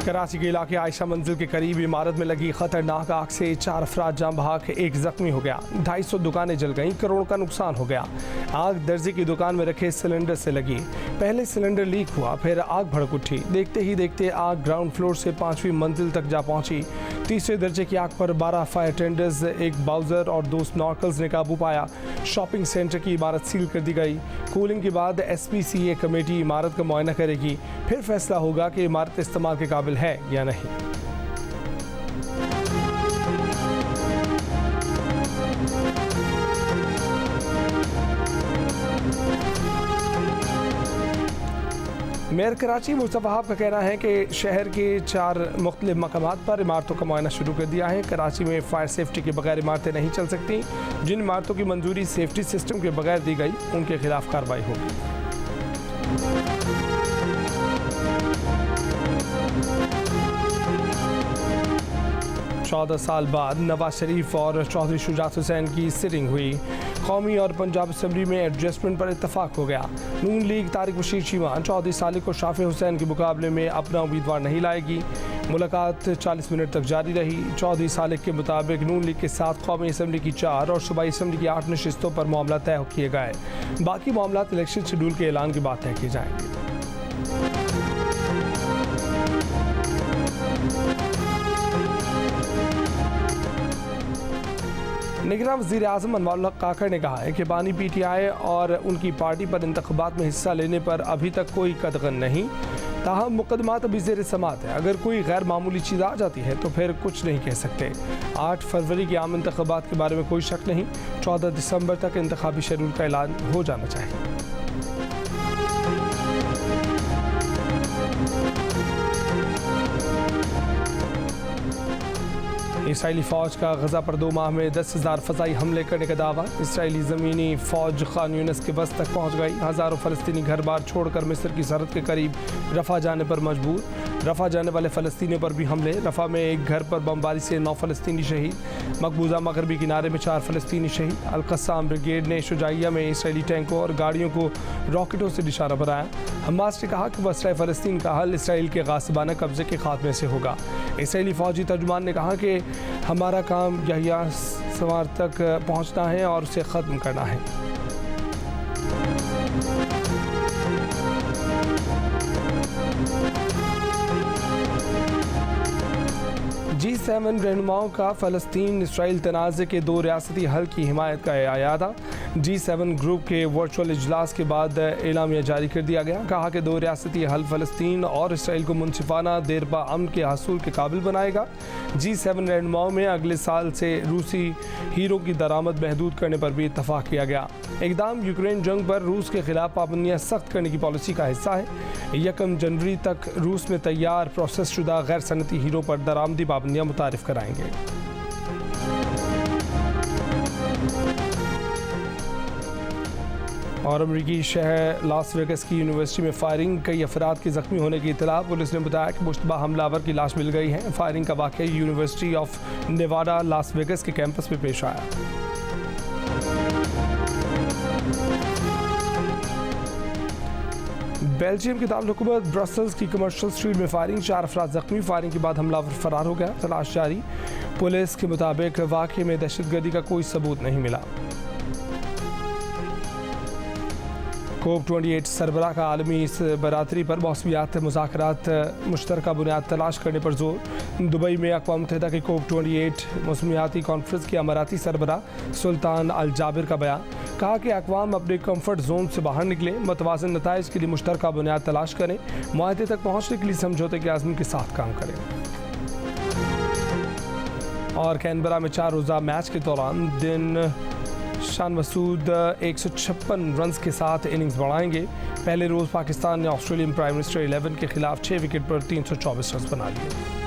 कराची के इलाके आयशा मंजिल के करीब इमारत में लगी खतरनाक आग से 4 अफराद जान बहक, 1 जख्मी हो गया। 250 दुकानें जल गईं, करोड़ का नुकसान हो गया। आग दर्जे की दुकान में रखे सिलेंडर से लगी। पहले सिलेंडर लीक हुआ, फिर आग भड़क उठी। देखते ही देखते आग ग्राउंड फ्लोर से 5वीं मंजिल तक जा पहुंची। तीसरे दर्जे की आग पर 12 फायर टेंडर्स, 1 बाउजर और 2 स्नॉर्कल्स ने काबू पाया। शॉपिंग सेंटर की इमारत सील कर दी गई। कूलिंग के बाद SPCA कमेटी इमारत का मुआयना करेगी, फिर फैसला होगा कि इमारत इस्तेमाल के काबिल है या नहीं। मेयर कराची मुस्तफ़ा वहाब का कहना है कि शहर के 4 मुख्तलिफ मकामात पर इमारतों का मुआयना शुरू कर दिया है। कराची में फायर सेफ्टी के बगैर इमारतें नहीं चल सकती। जिन इमारतों की मंजूरी सेफ्टी सिस्टम के बगैर दी गई, उनके खिलाफ कार्रवाई होगी। 14 साल बाद नवाज शरीफ और चौधरी शुजात हुसैन की सिटिंग हुई। कौमी और पंजाब असम्बली में एडजस्टमेंट पर इत्तफाक हो गया। नून लीग तारिक बशीर चीमा चौधरी सालिक को शाफी हुसैन के मुकाबले में अपना उम्मीदवार नहीं लाएगी। मुलाकात 40 मिनट तक जारी रही। चौधरी सालिक के मुताबिक नून लीग के साथ कौमी असम्बली की 4 और सूबाई असम्बली की 8 नशिस्तों पर मामला तय किए गए। बाकी मामला इलेक्शन शेड्यूल के ऐलान के बाद तय किए जाएंगे। निगरान वज़ीर आज़म अनवारुल हक काकड़ ने कहा है कि बानी PTI और उनकी पार्टी पर इंतख़ाबात में हिस्सा लेने पर अभी तक कोई कदगन नहीं। ताहम मुकदमात अभी ज़ेर समाअत है। अगर कोई गैर मामूली चीज़ आ जाती है तो फिर कुछ नहीं कह सकते। 8 फरवरी के आम इंतख़ाबात के बारे में कोई शक नहीं। 14 दिसंबर तक इंतख़ाबी शेड्यूल का ऐलान हो जाना चाहिए। इसराइली फ़ौज का गज़ा पर 2 माह में 10,000 फ़ज़ाई हमले करने का दावा। इसराइली ज़मीनी फ़ौज खान यूनिस के बस तक पहुँच गई। हज़ारों फ़लस्तीनी घर बार छोड़कर मिस्र की सरहद के करीब रफ़ा जाने पर मजबूर। रफ़ा जाने वाले फ़लस्तीनियों पर भी हमले। रफ़ा में एक घर पर बमबारी से 9 फ़लस्तीनी शहीद। मकबूजा मगरबी किनारे में 4 फ़लस्तीनी शहीद। अल-क़स्साम ब्रिगेड ने शुजाइया में इसराइली टैंकों और गाड़ियों को रॉकेटों से निशाना बनाया। हमास ने कहा कि मसला फ़लस्तीन का हल इसराइल के गासिबाना कब्ज़े के खात्मे से होगा। इसराइली फ़ौजी तर्जुमान ने कहा कि हमारा काम यहिया सवार तक पहुंचना है और उसे ख़त्म करना है। G7 रहनुमाओं का फ़लस्तीन इसराइल तनाज़े के 2 रियासती हल की हिमायत का इयादा। G7 ग्रुप के वर्चुअल इजलास के बाद एलामिया जारी कर दिया गया। कहा कि 2 रियासती हल फ़लस्तीन और इसराइल को मुनसिफाना देरपा अमन के हासिल के काबिल बनाएगा। G7 रहनुमाओं में अगले साल से रूसी हीरो की दरामद महदूद करने पर भी इत्तफाक किया गया। इक़दाम यूक्रेन जंग पर रूस के खिलाफ पाबंदियाँ सख्त करने की पॉलिसी का हिस्सा है। 1 जनवरी तक रूस में तैयार प्रोसेस शुदा गैर सनती हीरो पर दरामदी पाबंदियाँ मुतारिफ कराएंगे। और अमरीकी शहर लास वेगस की यूनिवर्सिटी में फायरिंग, कई अफराद के ज़ख्मी होने की इत्तला। पुलिस ने बताया कि मुश्तबा हमलावर की लाश मिल गई है। फायरिंग का वाक़या university of Nevada Las Vegas के कैंपस में पेश आया। बेल्जियम की दारुल-हुकूमत ब्रसल्स की कमर्शियल स्ट्रीट में फायरिंग, 4 अफराद ज़ख्मी। फायरिंग के बाद हमलावर फरार हो गया। तलाश जारी। पुलिस के मुताबिक वाक़े में दहशतगर्दी का कोई सबूत नहीं मिला। COP28 सरबराह का आलमी इस बरादरी पर मौसमियात मुज़ाकरात मुश्तरका बुनियाद तलाश करने पर जोर। दुबई में अक़वाम मुत्तहिदा की COP28 मौसमियाती कॉन्फ्रेंस के अमाराती सरबराह सुल्तान अल जाबिर का बयान। कहा कि अक़वाम अपने कम्फर्ट जोन से बाहर निकले, मुतवाज़िन नताइज के लिए मुश्तरका बुनियाद तलाश करें, मुआहदे तक पहुँचने के लिए समझौते के आज़म के साथ काम करें। और कैनबरा में 4 रोज़ा मैच के दौरान दिन शान मसूद 156 रन्स के साथ इनिंग्स बढ़ाएंगे। पहले रोज़ पाकिस्तान ने ऑस्ट्रेलियन प्राइम मिनिस्टर 11 के खिलाफ 6 विकेट पर 324 रन बना लिए।